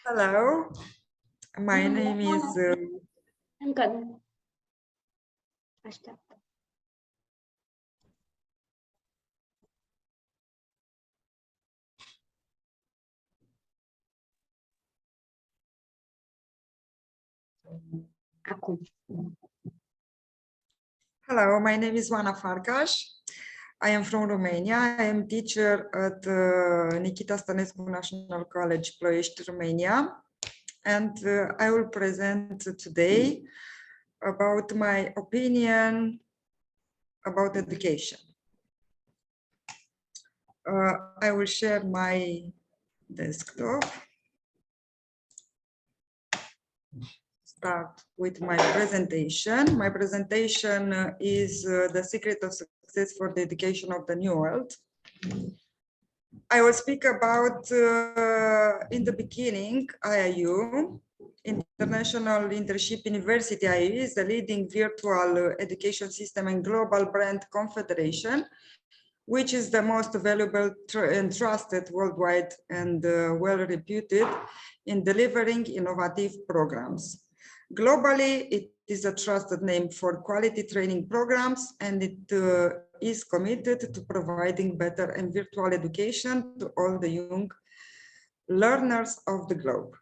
Hello, my name is Încă nu. Așteaptă. Acum. Hello, my name is Oana Farcas. I am from Romania. I am teacher at Nikita Stănescu National College, Ploiești, Romania. And I will present today about my opinion about education. I will share my desktop. Start with my presentation. My presentation is the secret of success for the education of the new world. I will speak about, in the beginning, IIU, International Internship University. IIU is the leading virtual education system and global brand confederation, which is the most valuable and trusted worldwide and well-reputed in delivering innovative programs. Globally, it is a trusted name for quality training programs, and it is committed to providing better and virtual education to all the young learners of the globe.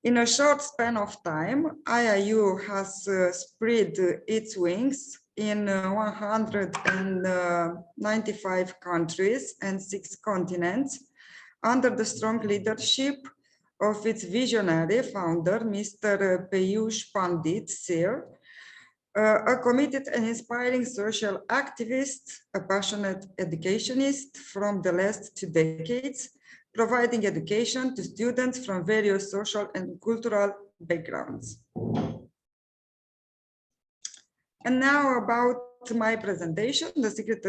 In a short span of time, IIU has spread its wings in 195 countries and 6 continents under the strong leadership of its visionary founder, Mr. Peyush Pandit, Sir, a committed and inspiring social activist, a passionate educationist from the last 2 decades, providing education to students from various social and cultural backgrounds. And now about my presentation, the secret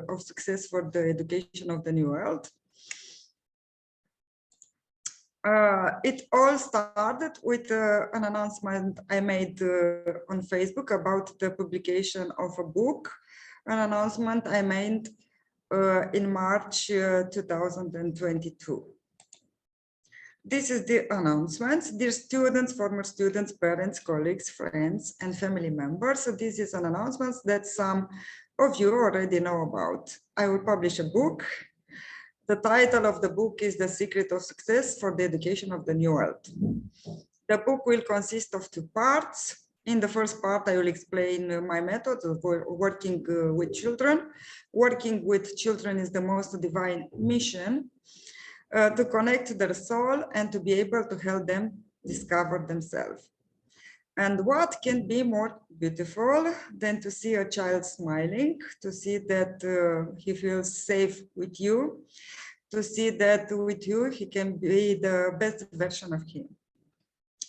of success for the education of the new world. It all started with an announcement I made on Facebook about the publication of a book, an announcement I made in March 2022. This is the announcement. Dear students, former students, parents, colleagues, friends, and family members. So this is an announcement that some of you already know about. I will publish a book. The title of the book is The Secret of Success for the Education of the New World. The book will consist of 2 parts. In the first part, I will explain my methods of working with children. Working with children is the most divine mission, to connect their soul and to be able to help them discover themselves. And what can be more beautiful than to see a child smiling, to see that he feels safe with you, to see that with you he can be the best version of him.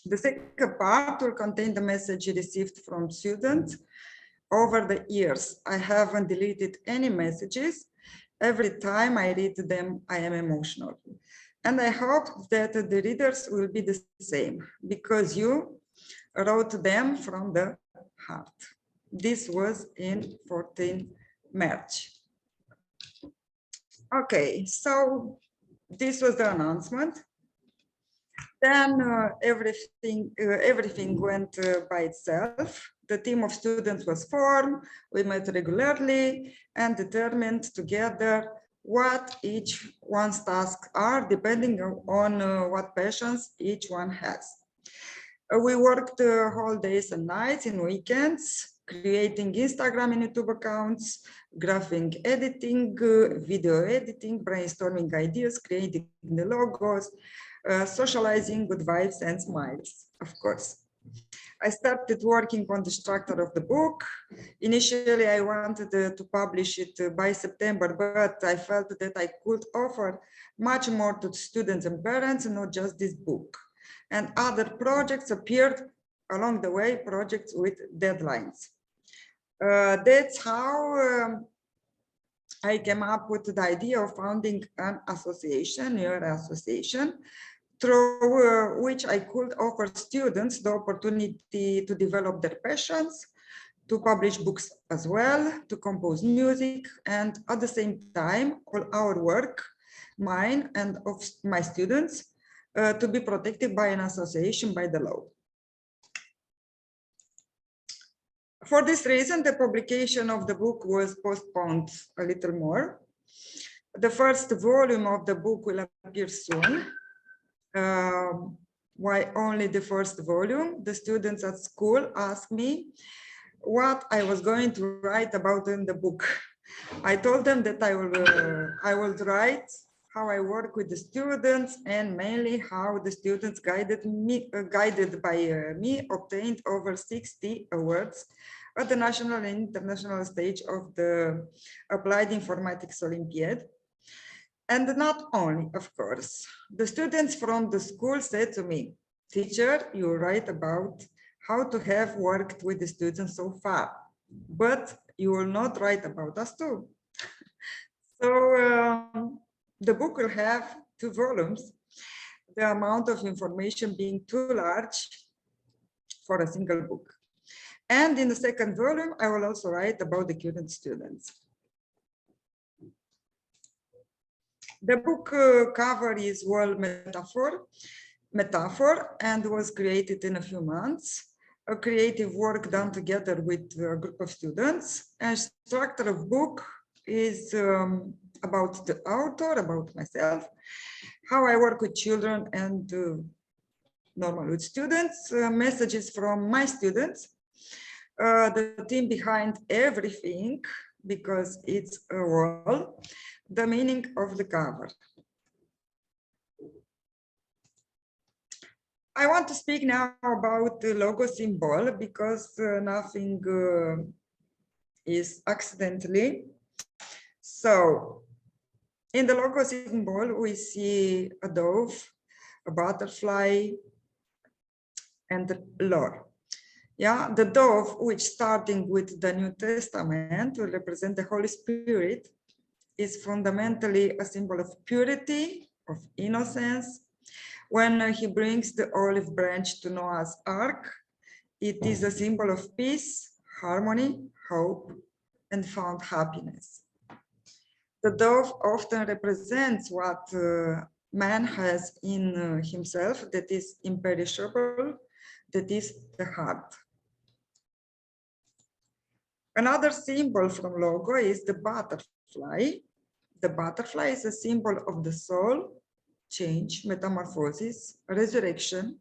The second part will contain the message received from students over the years. I haven't deleted any messages. Every time I read them, I am emotional. And I hope that the readers will be the same, because you wrote them from the heart. This was in 14 March. Okay, so this was the announcement. Then everything went by itself. The team of students was formed. We met regularly and determined together what each one's tasks are, depending on what passions each one has. We worked whole days and nights in weekends, creating Instagram and YouTube accounts, graphic editing, video editing, brainstorming ideas, creating the logos, socializing good vibes and smiles, of course. I started working on the structure of the book. Initially, I wanted to publish it by September, but I felt that I could offer much more to students and parents, not just this book. And other projects appeared along the way, projects with deadlines. That's how I came up with the idea of founding an association, your association, through which I could offer students the opportunity to develop their passions, to publish books as well, to compose music, and at the same time, all our work, mine and of my students, to be protected by an association by the law. For this reason, the publication of the book was postponed a little more. The first volume of the book will appear soon. Why only the first volume? The students at school asked me what I was going to write about in the book. I told them that I will write how I work with the students and mainly how the students guided by me obtained over 60 awards at the national and international stage of the Applied Informatics Olympiad. And not only, of course, the students from the school said to me, teacher, you write about how to have worked with the students so far, but you will not write about us too. So the book will have 2 volumes, the amount of information being too large for a single book. And in the second volume, I will also write about the current students. The book cover is world metaphor and was created in a few months. A creative work done together with a group of students. And structure of book is about the author, about myself, how I work with children and normal with students, messages from my students, the team behind everything, because it's a wall, the meaning of the cover. I want to speak now about the logo symbol because nothing is accidentally. So in the logo symbol, we see a dove, a butterfly, and the Lord. Yeah, the dove, which starting with the New Testament will represent the Holy Spirit, is fundamentally a symbol of purity, of innocence. When he brings the olive branch to Noah's Ark, it is a symbol of peace, harmony, hope, and found happiness. The dove often represents what man has in himself that is imperishable, that is the heart. Another symbol from logo is the butterfly. The butterfly is a symbol of the soul, change, metamorphosis, resurrection,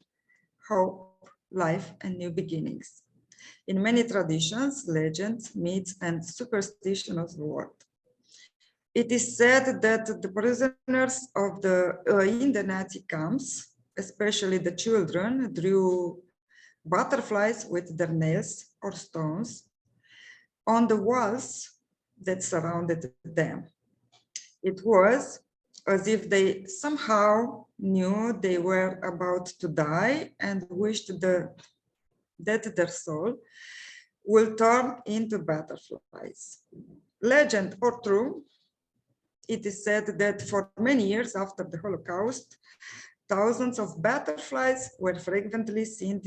hope, life, and new beginnings. In many traditions, legends, myths, and superstition of the world, it is said that the prisoners of in the Nazi camps, especially the children, drew butterflies with their nails or stones on the walls that surrounded them. It was as if they somehow knew they were about to die and wished that their soul will turn into butterflies. Legend or true, it is said that for many years after the Holocaust, thousands of butterflies were frequently seen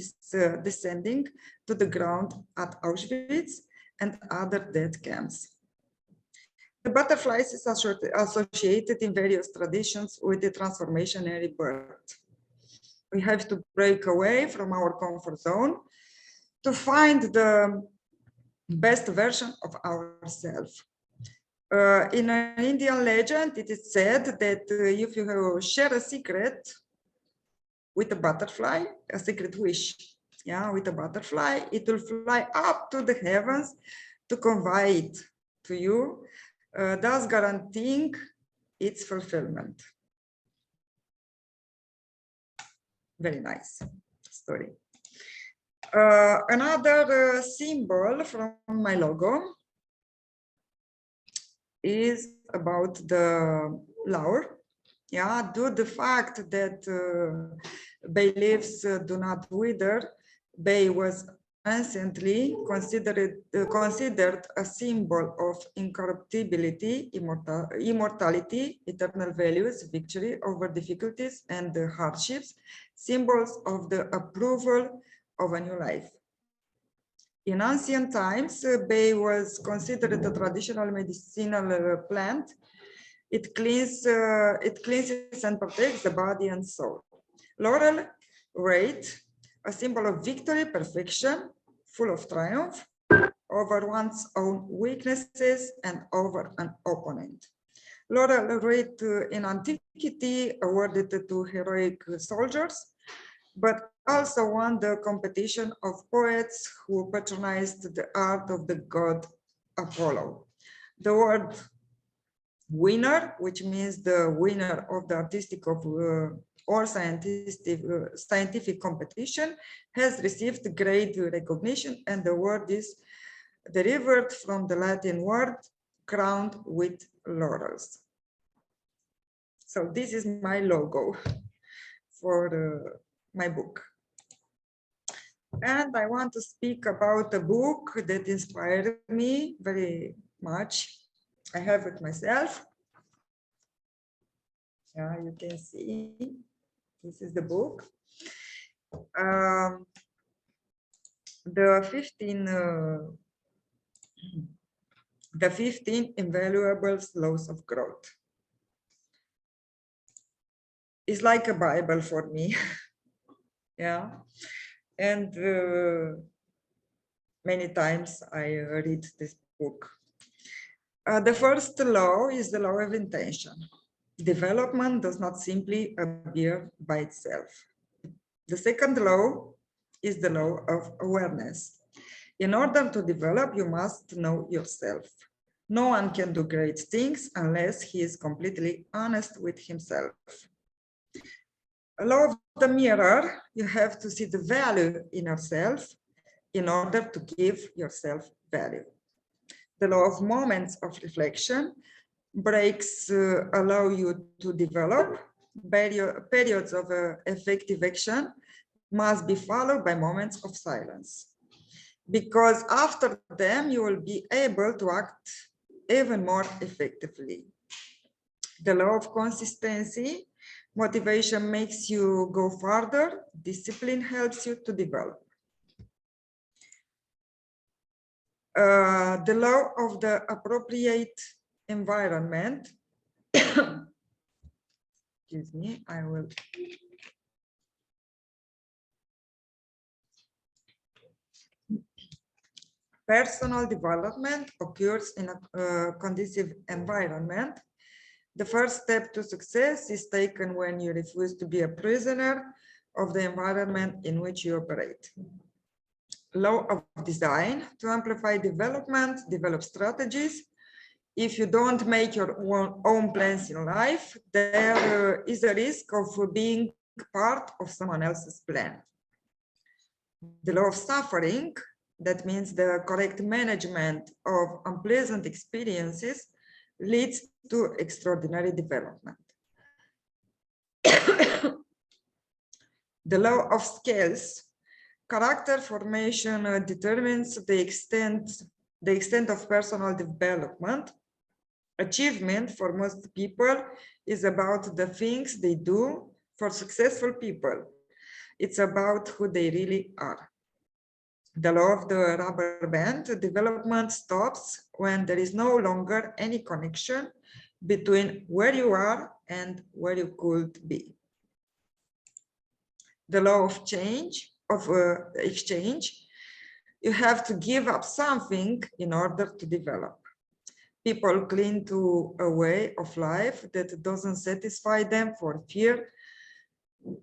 descending to the ground at Auschwitz and other death camps. The butterflies is associated in various traditions with the transformation and rebirth. We have to break away from our comfort zone to find the best version of ourselves. In an Indian legend, it is said that if you share a secret with a butterfly, a secret wish, yeah, with a butterfly, it will fly up to the heavens to convey it to you, thus guaranteeing its fulfillment. Very nice story. Another symbol from my logo is about the flower. Yeah, due to the fact that bay leaves do not wither, bay was anciently considered a symbol of incorruptibility, immortality, eternal values, victory over difficulties and hardships, symbols of the approval of a new life. In ancient times, bay was considered a traditional medicinal plant. It cleanses and protects the body and soul. Laurel, red, a symbol of victory, perfection, full of triumph over one's own weaknesses and over an opponent. Laurel red in antiquity awarded to heroic soldiers, but also won the competition of poets who patronized the art of the god Apollo. The word winner, which means the winner of the artistic or scientific competition, has received great recognition, and the word is derived from the Latin word crowned with laurels. So this is my logo for my book. And I want to speak about a book that inspired me very much. I have it myself. Yeah, you can see. This is the book. The 15 invaluable laws of growth. It's like a Bible for me. Yeah. And many times I read this book. The first law is the law of intention. Development does not simply appear by itself. The second law is the law of awareness. In order to develop, you must know yourself. No one can do great things unless he is completely honest with himself. A law of the mirror, you have to see the value in yourself in order to give yourself value. The law of moments of reflection, breaks allow you to develop. Periods of effective action must be followed by moments of silence, because after them you will be able to act even more effectively. The law of consistency, motivation makes you go farther, discipline helps you to develop. The law of the appropriate environment. Excuse me, I will. Personal development occurs in a conducive environment. The first step to success is taken when you refuse to be a prisoner of the environment in which you operate. Law of design, to amplify development, develop strategies. If you don't make your own plans in life, there is a risk of being part of someone else's plan. The law of suffering, that means the correct management of unpleasant experiences, leads to extraordinary development. The law of scales, character formation determines the extent of personal development. Achievement for most people is about the things they do. For successful people, it's about who they really are. The law of the rubber band, development stops when there is no longer any connection between where you are and where you could be. The law of change, of exchange, you have to give up something in order to develop. People cling to a way of life that doesn't satisfy them for fear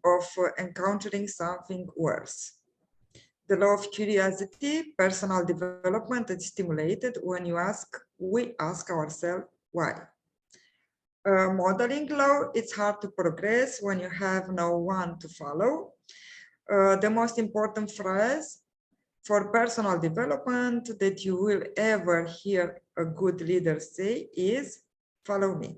of encountering something worse. The law of curiosity, personal development is stimulated when we ask ourselves why. Modeling law, it's hard to progress when you have no one to follow. The most important phrase for personal development that you will ever hear a good leader say is, follow me.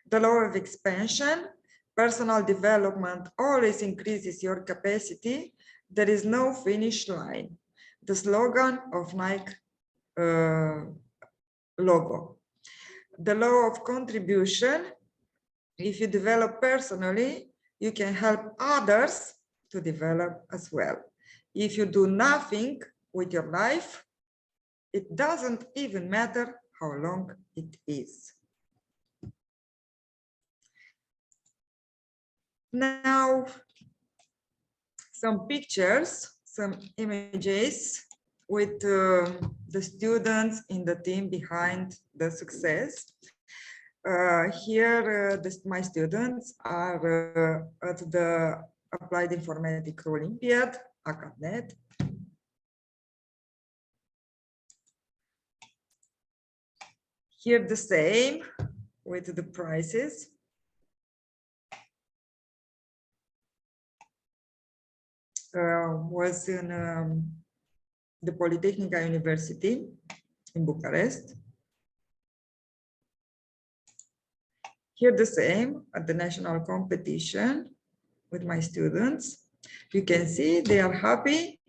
The law of expansion, personal development always increases your capacity. There is no finish line. The slogan of Nike logo. The law of contribution, if you develop personally, you can help others to develop as well. If you do nothing, with your life. It doesn't even matter how long it is. Now, some pictures, some images with the students in the team behind the success. Here, my students are at the Applied Informatics Olympiad, ACADNet. Here the same with the prizes. Was in the Polytechnica University in Bucharest. Here the same at the national competition with my students. You can see they are happy.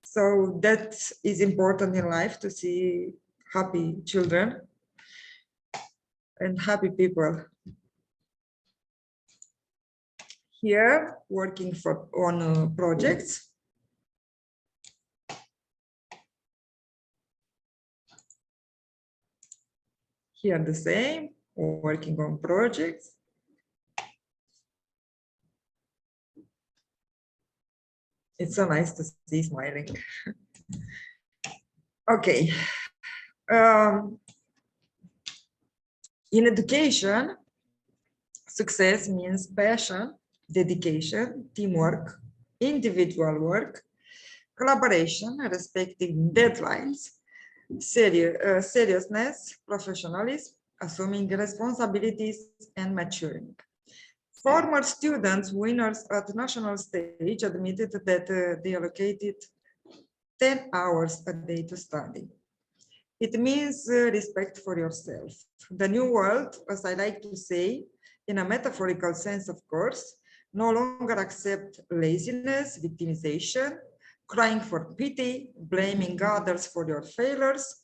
So that is important in life, to see happy children and happy people. Here, working on projects. Here the same, working on projects. It's so nice to see smiling. Okay. In education, success means passion, dedication, teamwork, individual work, collaboration, respecting deadlines, seriousness, professionalism, assuming responsibilities, and maturing. Former students, winners at national stage, admitted that they allocated 10 hours a day to study. It means respect for yourself. The new world, as I like to say, in a metaphorical sense, of course, no longer accept laziness, victimization, crying for pity, blaming others for your failures,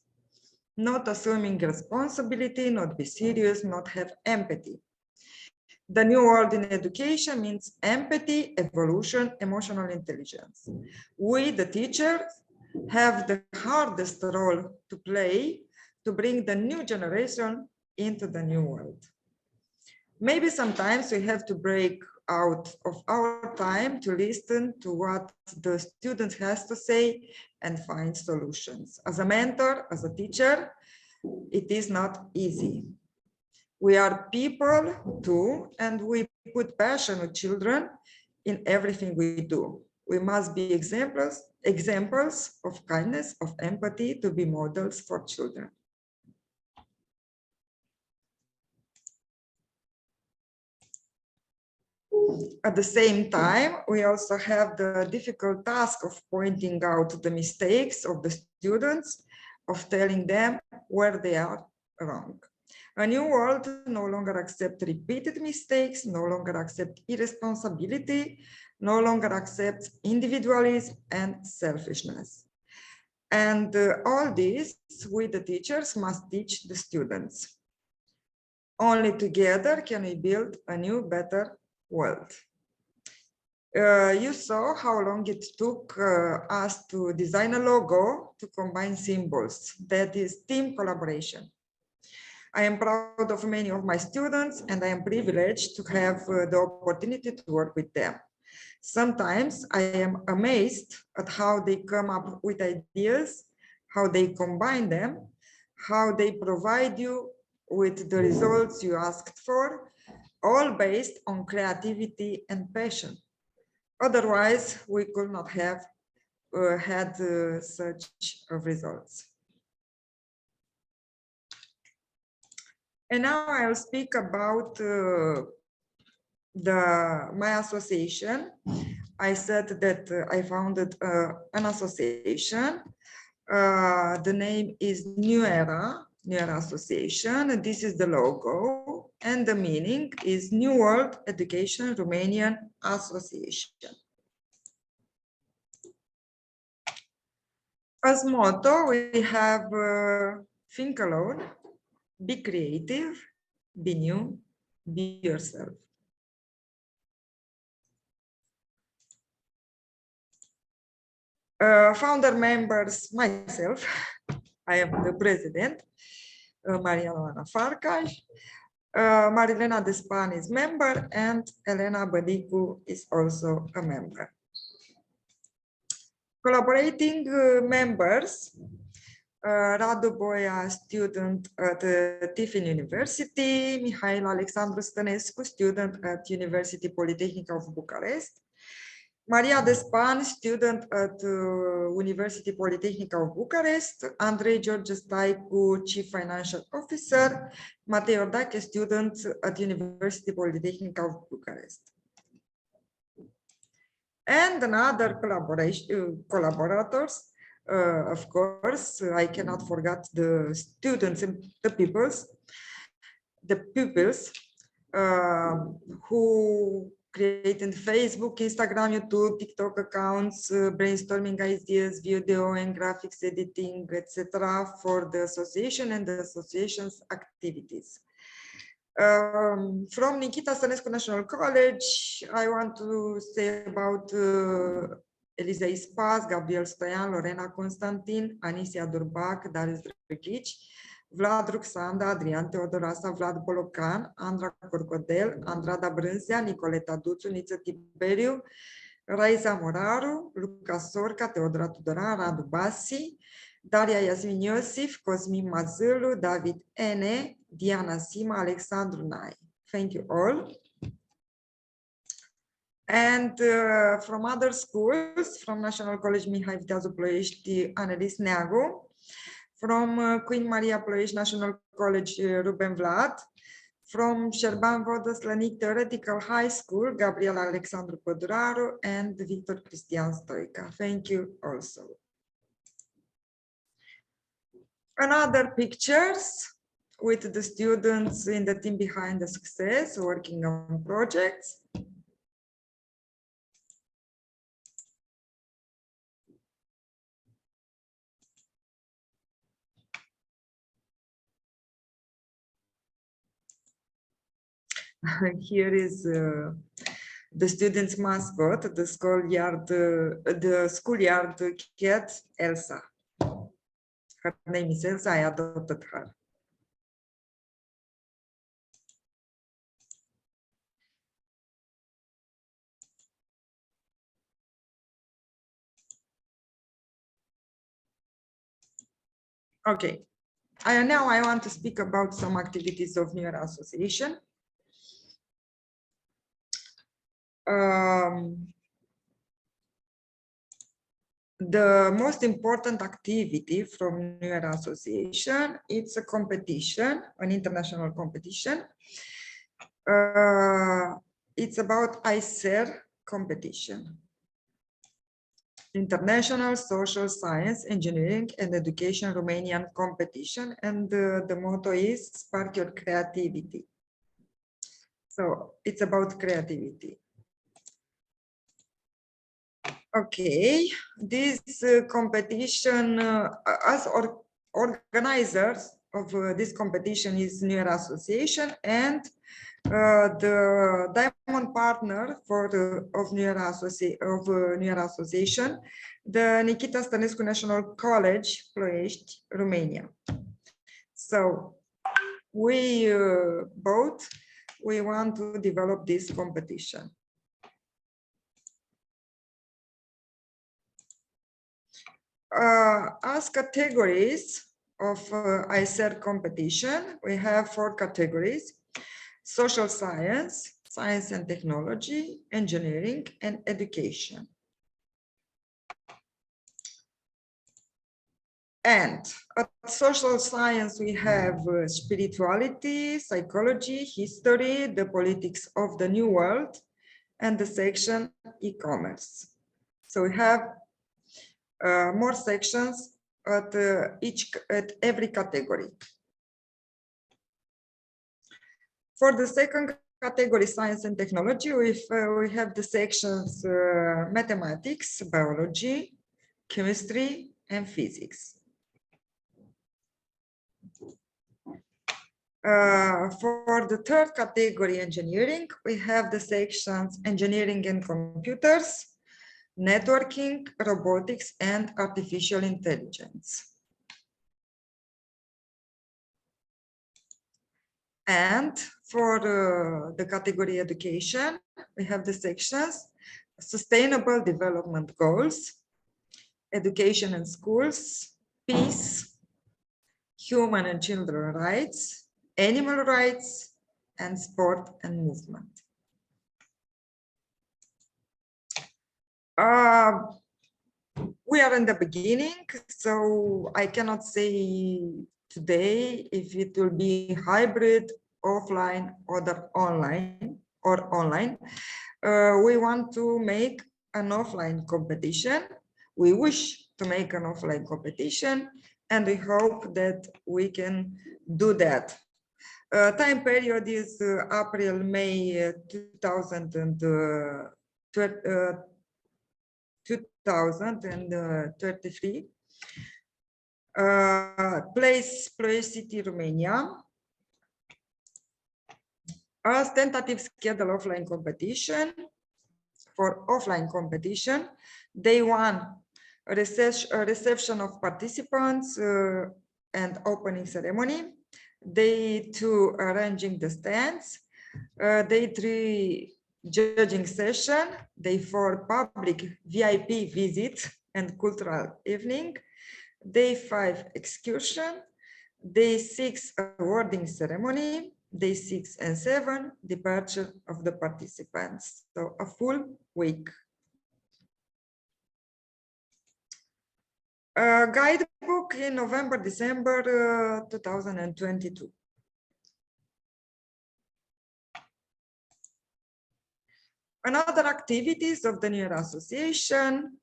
not assuming responsibility, not be serious, not have empathy. The new world in education means empathy, evolution, emotional intelligence. We, the teachers, have the hardest role to play to bring the new generation into the new world. Maybe sometimes we have to break out of our time to listen to what the student has to say and find solutions. As a mentor, as a teacher, it is not easy. We are people too, and we put passion with children in everything we do. We must be examples of kindness, of empathy, to be models for children. At the same time, we also have the difficult task of pointing out the mistakes of the students, of telling them where they are wrong. A new world no longer accepts repeated mistakes, no longer accepts irresponsibility, no longer accepts individualism and selfishness. And all this, we the teachers must teach the students. Only together can we build a new, better world. You saw how long it took us to design a logo to combine symbols. That is team collaboration. I am proud of many of my students, and I am privileged to have the opportunity to work with them. Sometimes I am amazed at how they come up with ideas, how they combine them, how they provide you with the results you asked for, all based on creativity and passion. Otherwise, we could not have had such results. And now I'll speak about my association. I said that I founded an association. The name is New Era Association. And this is the logo, and the meaning is New World Education Romanian Association. As motto, we have think alone, be creative, be new, be yourself. Founder members, myself, I am the president, Oana Farcas. Marilena Despan is member and Elena Bădicu is also a member. Collaborating members, Radu Boia, student at Tiffin University, Mihail Alexandru Stănescu, student at University Polytechnic of Bucharest, Maria Despan, student at University Polytechnic of Bucharest, Andrei George Staicu, Chief Financial Officer, Matei Ordache, student at University Polytechnic of Bucharest. And another collaborators, of course, I cannot forget the students and the pupils who creating Facebook, Instagram, YouTube, TikTok accounts, brainstorming ideas, video and graphics editing, etc. for the association and the association's activities. From Nikita Stănescu National College, I want to say about Eliza Ispas, Gabriel Stoian, Lorena Constantin, Anisia Durbac, Darius Drăghici, Vlad Ruxanda, Adrian Teodorasa, Vlad Bolocan, Andra Corcodel, Andrada Brânzea, Nicoleta Duțu, Niță Tiberiu, Raisa Moraru, Luca Sorca, Teodora Tudoran, Radu Basi, Daria Yasmin Iosif, Cosmin Mazâlu, David Ene, Diana Sima, Alexandru Nai. Thank you all. And from other schools, from National College Mihai Viteazu Ploiești, Annelies Neagu, from Queen Maria Ploiești National College, Ruben Vlad, from Șerban Vodă Slănic Theoretical High School, Gabriel Alexandru Păduraru, and Victor Cristian Stoica. Thank you also. Another pictures with the students in the team behind the success, working on projects. Here is the students' mascot, the schoolyard cat, Elsa. Her name is Elsa. I adopted her. Okay. Now I want to speak about some activities of New Era Association. The most important activity from New Era Association, it's a competition, an international competition. It's about ISER competition. International Social Science, Engineering and Education Romanian competition. And the motto is spark your creativity. So it's about creativity. Okay, this competition, as organizers of this competition is New Era Association, and the diamond partner of New Era Association, the Nikita Stănescu National College, Ploiești, Romania. So we want to develop this competition. As categories of ISER competition, we have 4 categories: social science, science and technology, engineering, and education. And at social science, we have spirituality, psychology, history, the politics of the new world, and the section e-commerce. So we have more sections at every category. For the second category, science and technology, we have the sections mathematics, biology, chemistry, and physics. For the third category, engineering, we have the sections engineering and computers, networking, robotics, and artificial intelligence. And for the category education, we have the sections: sustainable development goals, education and schools, peace, human and children rights, animal rights, and sport and movement. We are in the beginning, so I cannot say today if it will be hybrid, offline, or online. We want to make an offline competition. We wish to make an offline competition, and we hope that we can do that. Time period is April, May 2033. Place city Romania. As tentative schedule offline competition. For offline competition, day one, a reception of participants and opening ceremony. Day two, arranging the stands. Day three, judging session. Day four, public VIP visit and cultural evening. Day five, excursion. Day six, awarding ceremony. Day 6 and 7, departure of the participants. So a full week. Guidebook in November, December 2022. Another activities of the New Era Association,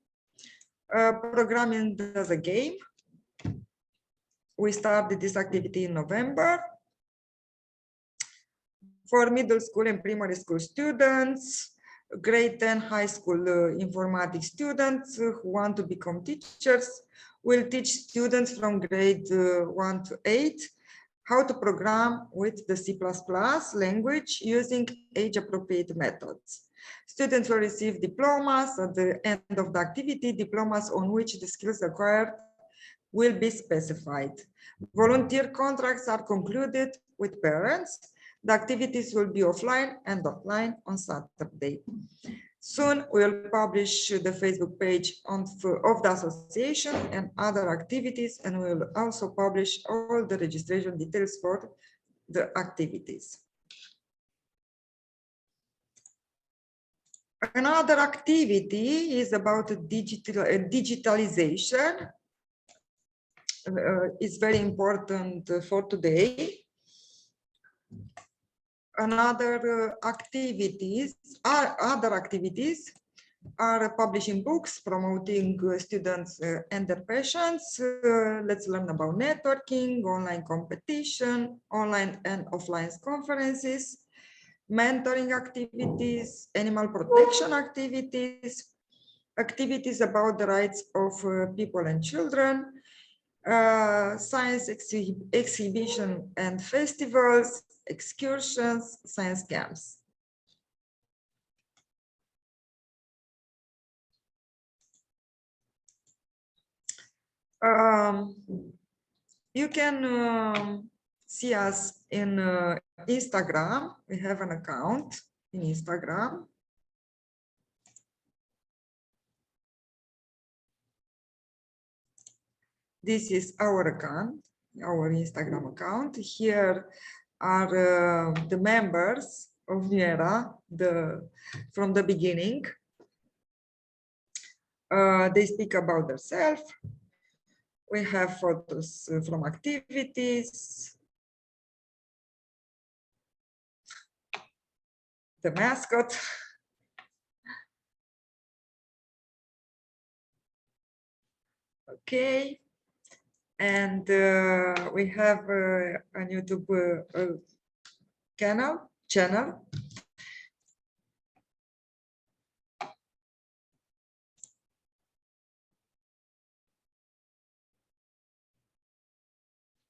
programming as a game. We started this activity in November. For middle school and primary school students, grade 10 high school informatics students who want to become teachers will teach students from grade 1 to 8 how to program with the C++ language using age-appropriate methods. Students will receive diplomas at the end of the activity, diplomas on which the skills acquired will be specified. Volunteer contracts are concluded with parents. The activities will be offline and online on Saturday. Soon we'll publish the Facebook page of the association and other activities, and we'll also publish all the registration details for the activities. Another activity is about digitalization. It's very important for today. Other activities are publishing books, promoting students and their passions. Let's learn about networking, online competition, online and offline conferences, mentoring activities, animal protection activities, activities about the rights of people and children, science exhibition and festivals, excursions, science camps. You can see us in Instagram. We have an account in Instagram. This is our account, our Instagram account. Here are the members of New Era from the beginning. They speak about themselves. We have photos from activities, the mascot. Okay. And we have a YouTube channel.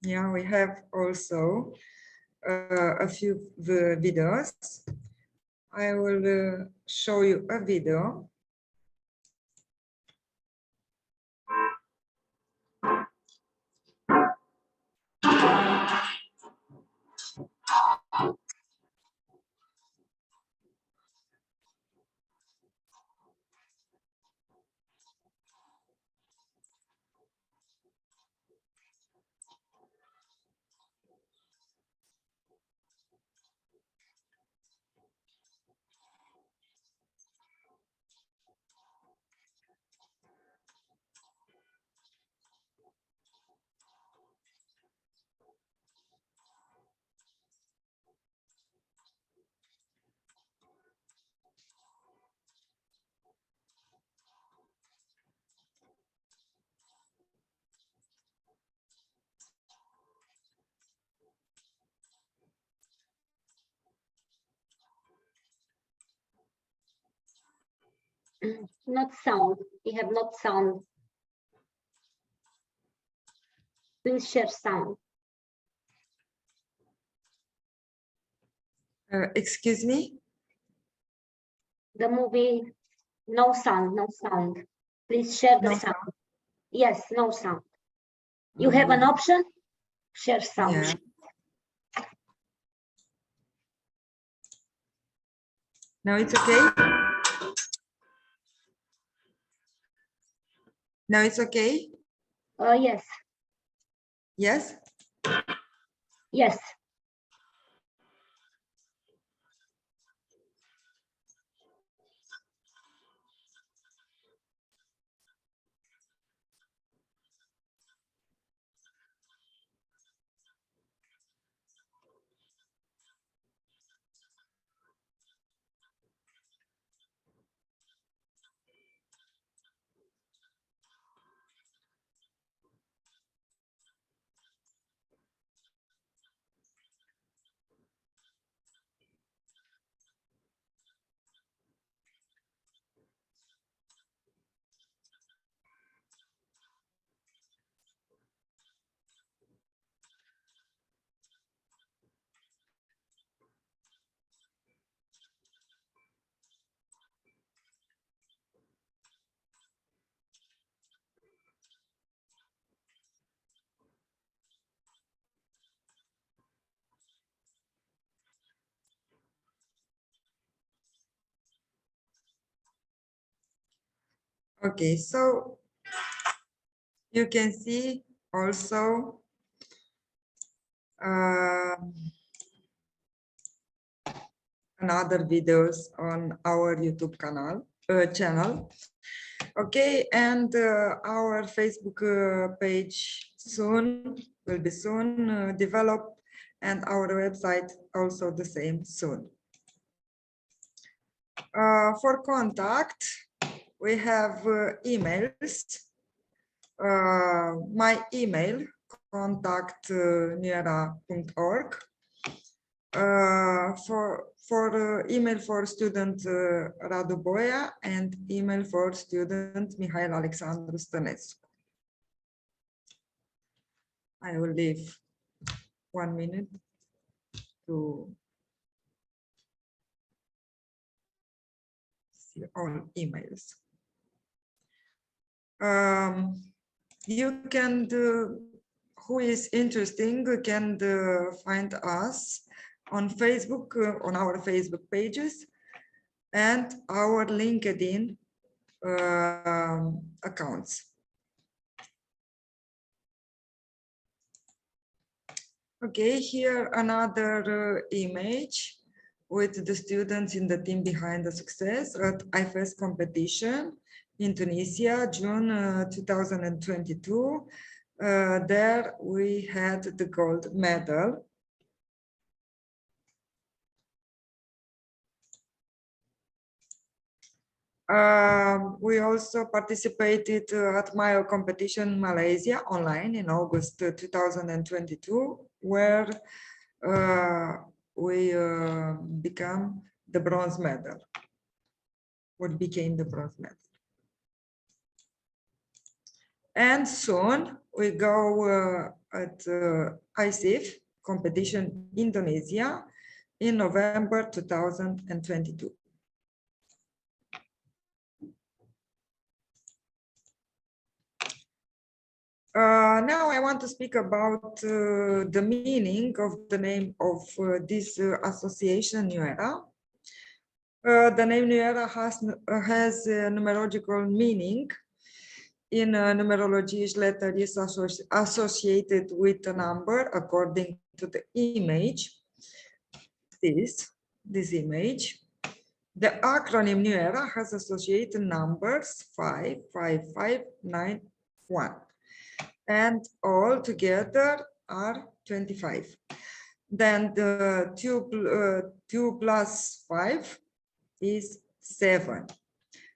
Yeah, we have also a few videos. I will show you a video. Not sound. We have not sound. Please share sound. Excuse me? The movie, no sound, no sound. Please share the No sound. Yes, no sound. You have an option? Share sound. Yeah. Now it's okay? Now it's okay? Yes, Yes? yes. Okay, so you can see also another videos on our YouTube channel. Okay, and our Facebook page soon will be soon developed, and our website also the same soon. For contact, we have emails. My email contact@nera.org. For email for student Radu Boia and email for student Mihail Alexandru Stănescu. I will leave 1 minute to see all emails. You can do, who is interesting can find us on Facebook, on our Facebook pages and our LinkedIn accounts. Okay, here another image with the students in the team behind the success at IFS competition in Tunisia, June 2022. There we had the gold medal. We also participated at Mayo competition in Malaysia online in August 2022, where we became the bronze medal. What became the bronze medal. And soon we go at ICF competition Indonesia in November 2022. Now I want to speak about the meaning of the name of this association, New Era. The name New Era has a numerological meaning. In numerology, each letter is associated with a number according to the image. This image. The acronym New Era has associated numbers 5, 5, 5, 9, 1. And all together are 25. Then the 2 plus 5 is 7.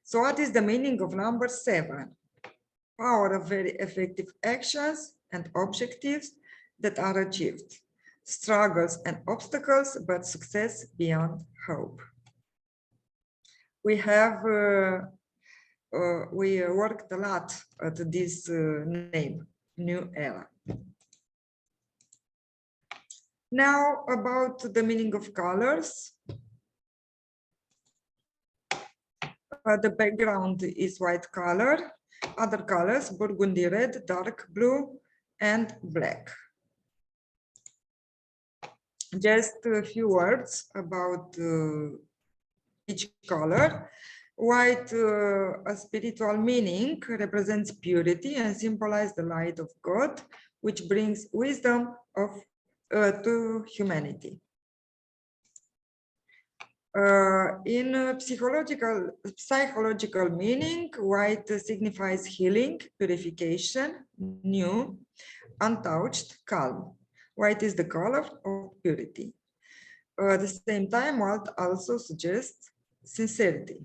So what is the meaning of number 7? Power of very effective actions and objectives that are achieved. Struggles and obstacles, but success beyond hope. We have we worked a lot at this name, New Era. Now about the meaning of colors. The background is white color. Other colors, burgundy red, dark blue, and black. Just a few words about each color. White, a spiritual meaning, represents purity and symbolizes the light of God, which brings wisdom to humanity. In psychological meaning, white signifies healing, purification, new, untouched, calm. White is the color of purity. At the same time, white also suggests sincerity.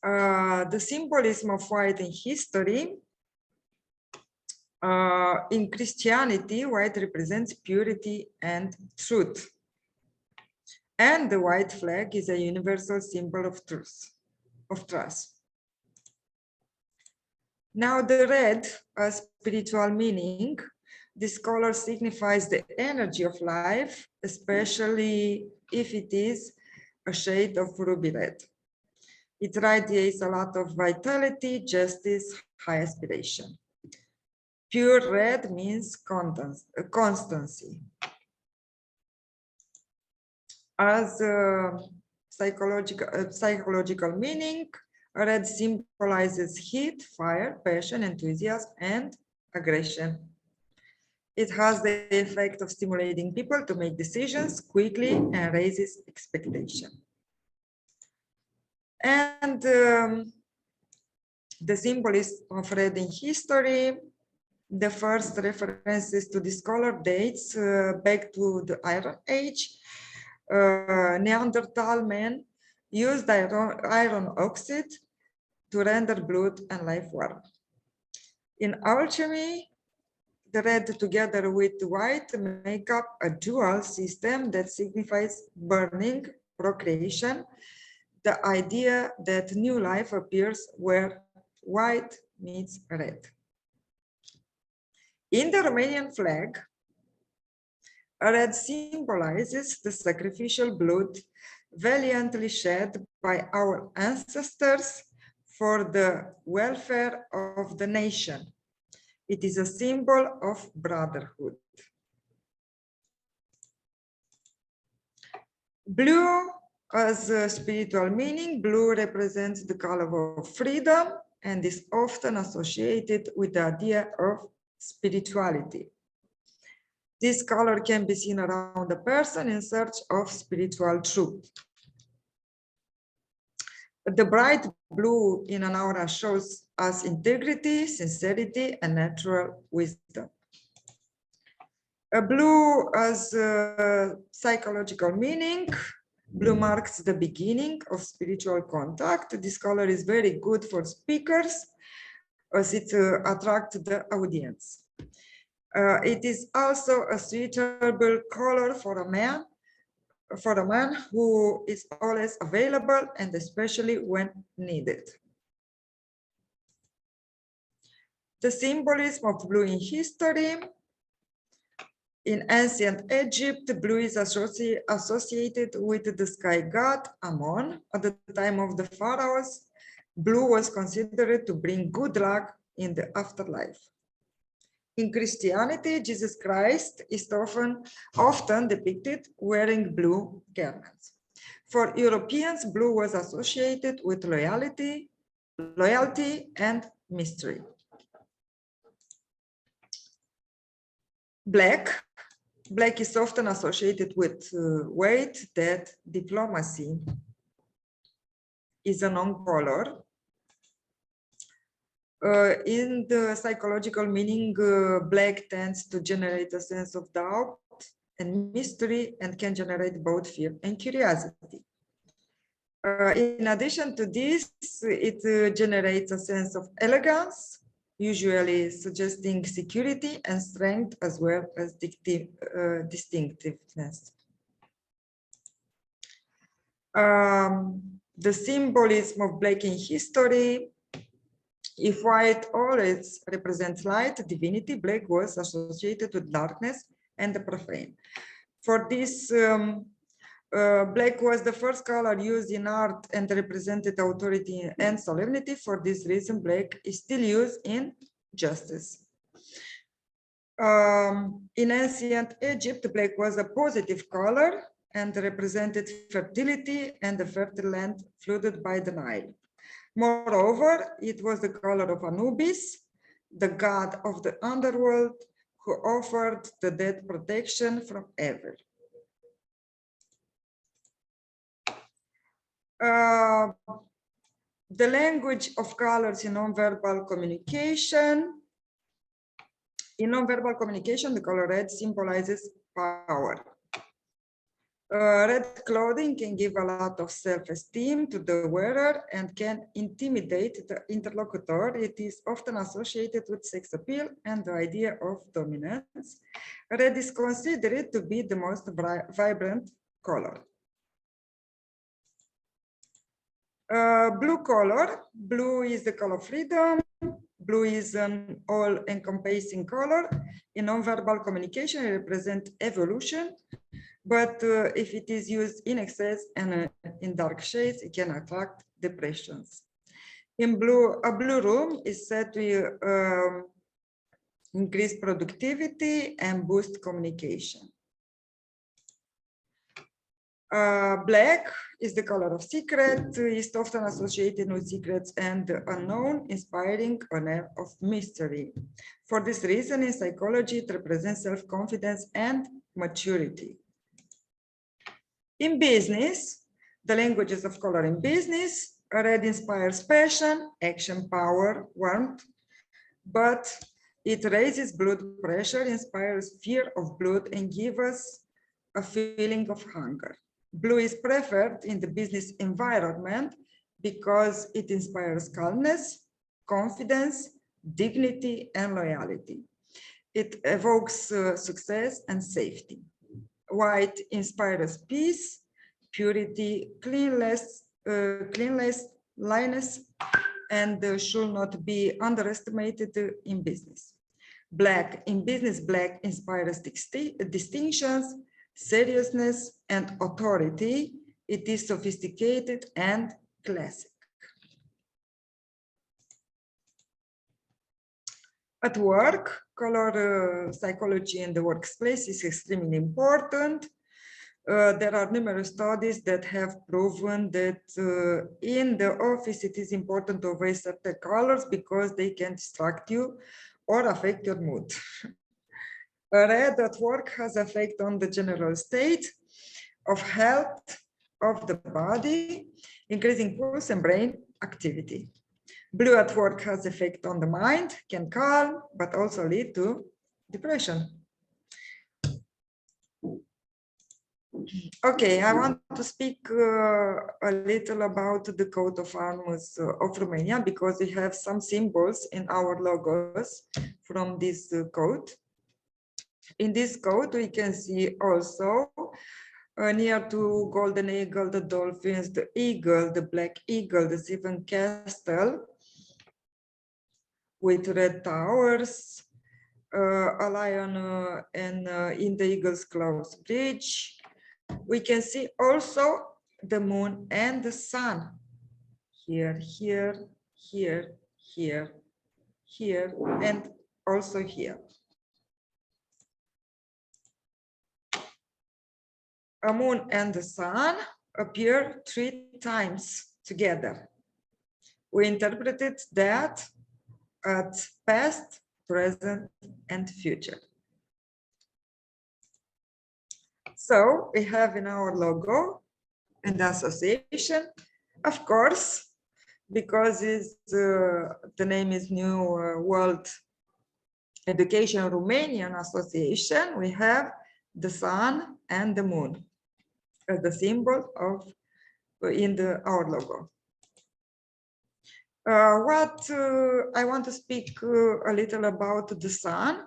The symbolism of white in history. In Christianity, white represents purity and truth. And the white flag is a universal symbol of truth, of trust. Now the red, a spiritual meaning. This color signifies the energy of life, especially if it is a shade of ruby red. It radiates a lot of vitality, justice, high aspiration. Pure red means constancy. As a psychological meaning, red symbolizes heat, fire, passion, enthusiasm, and aggression. It has the effect of stimulating people to make decisions quickly and raises expectation. And the symbolism of red in history. The first references to this color dates back to the Iron Age. Neanderthal men used iron oxide to render blood and life warm. In alchemy, the red together with white make up a dual system that signifies burning, procreation, the idea that new life appears where white meets red. In the Romanian flag, red symbolizes the sacrificial blood valiantly shed by our ancestors for the welfare of the nation. It is a symbol of brotherhood. Blue, as a spiritual meaning, blue represents the color of freedom and is often associated with the idea of spirituality. This color can be seen around a person in search of spiritual truth. The bright blue in an aura shows us integrity, sincerity, and natural wisdom. A blue as a psychological meaning. Blue marks the beginning of spiritual contact. This color is very good for speakers as it attracts the audience. It is also a suitable color for a man who is always available and especially when needed. The symbolism of blue in history. In ancient Egypt, blue is associated with the sky god Ammon. At the time of the pharaohs, blue was considered to bring good luck in the afterlife. In Christianity, Jesus Christ is often depicted wearing blue garments. For Europeans, blue was associated with loyalty and mystery. Black is often associated with weight, death, diplomacy. Is a non-color. In the psychological meaning, black tends to generate a sense of doubt and mystery and can generate both fear and curiosity. In addition to this, it generates a sense of elegance, usually suggesting security and strength as well as distinctiveness. The symbolism of black in history. If white always represents light, divinity, black was associated with darkness and the profane. For this, black was the first color used in art and represented authority and solemnity. For this reason, black is still used in justice. In ancient Egypt, black was a positive color and represented fertility and the fertile land flooded by the Nile. Moreover, it was the color of Anubis, the god of the underworld, who offered the dead protection from evil. The language of colors in nonverbal communication. In nonverbal communication, the color red symbolizes power. Red clothing can give a lot of self-esteem to the wearer and can intimidate the interlocutor. It is often associated with sex appeal and the idea of dominance. Red is considered to be the most vibrant color. Blue color. Blue is the color of freedom. Blue is an all-encompassing color. In nonverbal communication, it represents evolution. But if it is used in excess and in dark shades, it can attract depressions. In blue, a blue room is said to increase productivity and boost communication. Black is the color of secret, is often associated with secrets and the unknown, inspiring an air of mystery. For this reason, in psychology, it represents self-confidence and maturity. In business, the languages of color in business, red inspires passion, action, power, warmth, but it raises blood pressure, inspires fear of blood, and gives us a feeling of hunger. Blue is preferred in the business environment because it inspires calmness, confidence, dignity, and loyalty. It evokes success and safety. White inspires peace, purity, cleanliness, and should not be underestimated in business. Black in business, black inspires distinctions, seriousness, and authority. It is sophisticated and classic. At work, color psychology in the workplace is extremely important. There are numerous studies that have proven that in the office it is important to avoid certain colors because they can distract you or affect your mood. Red at work has effect on the general state of health of the body, increasing pulse and brain activity. Blue at work has effect on the mind, can calm, but also lead to depression. Okay, I want to speak a little about the coat of arms of Romania because we have some symbols in our logos from this coat. In this coat, we can see also near to golden eagle, the dolphins, the eagle, the black eagle, the seven castle with red towers, a lion and in the eagle's claws bridge. We can see also the moon and the sun here, here, here, here, here, and also here. A moon and the sun appear 3 times together. We interpreted that as past, present, and future. So we have in our logo and association, of course, because the name is New World Education Romanian Association, we have the sun and the moon as the symbol of in our logo. I want to speak a little about the sun.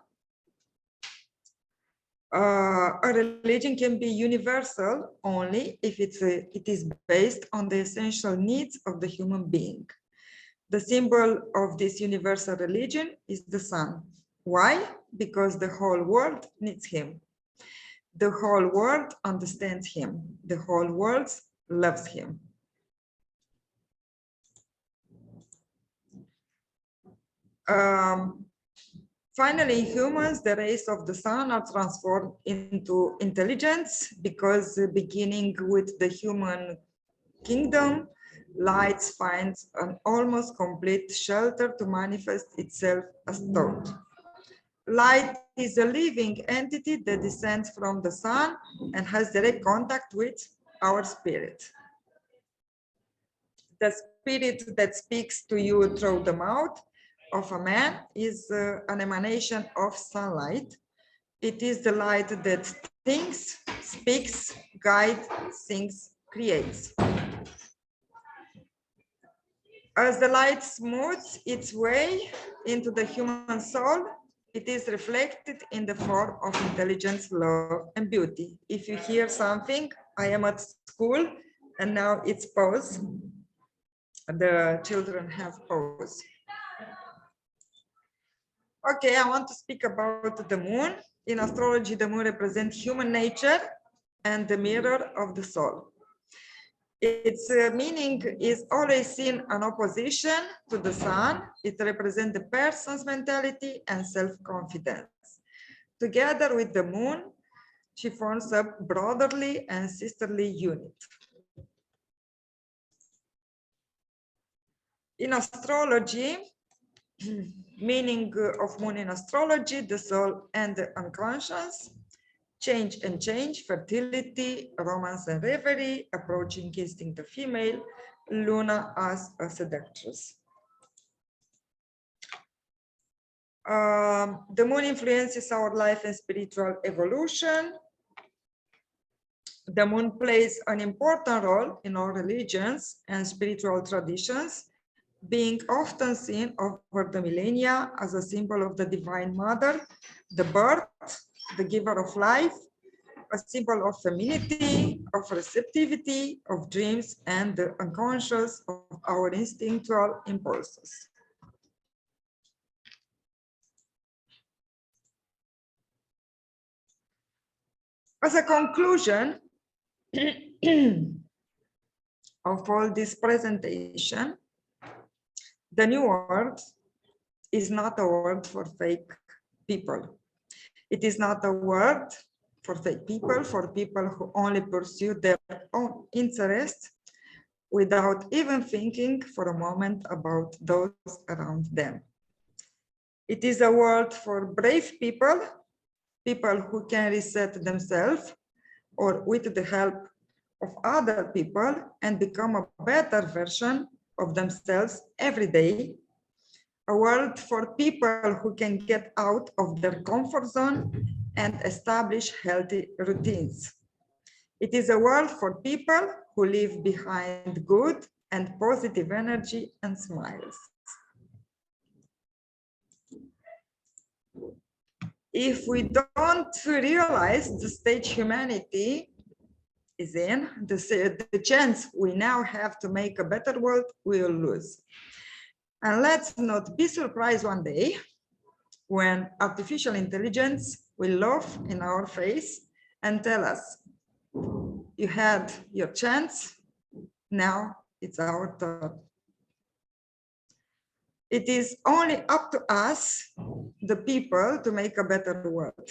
A religion can be universal only if it is based on the essential needs of the human being. The symbol of this universal religion is the sun. Why? Because the whole world needs him. The whole world understands him. The whole world loves him. Finally, humans, the rays of the sun, are transformed into intelligence because beginning with the human kingdom, light finds an almost complete shelter to manifest itself as thought. Light is a living entity that descends from the sun and has direct contact with our spirit. The spirit that speaks to you through the mouth of a man is an emanation of sunlight. It is the light that thinks, speaks, guides, sings, creates. As the light smooths its way into the human soul, it is reflected in the form of intelligence, love, and beauty. If you hear something, I am at school and now it's pause. The children have pause. Okay, I want to speak about the moon. In astrology, the moon represents human nature and the mirror of the soul. Its meaning is always seen in opposition to the sun. It represents the person's mentality and self-confidence. Together with the moon, she forms a brotherly and sisterly unit. In astrology, meaning of moon in astrology, the soul and the unconscious, change and change, fertility, romance and reverie, approaching instinct of female, Luna as a seductress. The moon influences our life and spiritual evolution. The moon plays an important role in all religions and spiritual traditions, being often seen over the millennia as a symbol of the Divine Mother, the birth, the giver of life, a symbol of femininity, of receptivity, of dreams, and the unconscious of our instinctual impulses. As a conclusion of all this presentation, the new world is not a world for fake people. It is not a world for fake people, for people who only pursue their own interests without even thinking for a moment about those around them. It is a world for brave people, people who can reset themselves or with the help of other people and become a better version of themselves every day. A world for people who can get out of their comfort zone and establish healthy routines. It is a world for people who leave behind good and positive energy and smiles. If we don't realize the stage humanity is in, the chance we now have to make a better world, we will lose. And let's not be surprised one day when artificial intelligence will laugh in our face and tell us, you had your chance, now it's our turn. It is only up to us, the people, to make a better world,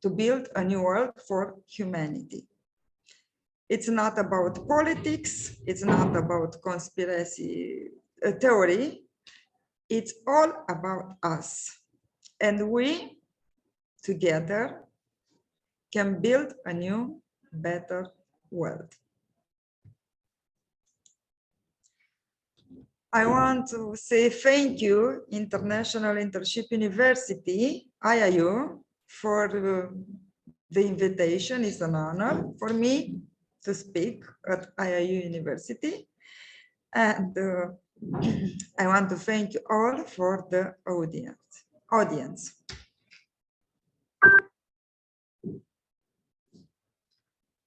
to build a new world for humanity. It's not about politics, it's not about conspiracy theory, it's all about us. And we, together, can build a new, better world. I want to say thank you, International Internship University, IIU, for the invitation. It's an honor for me to speak at IIU University. And I want to thank you all for the audience.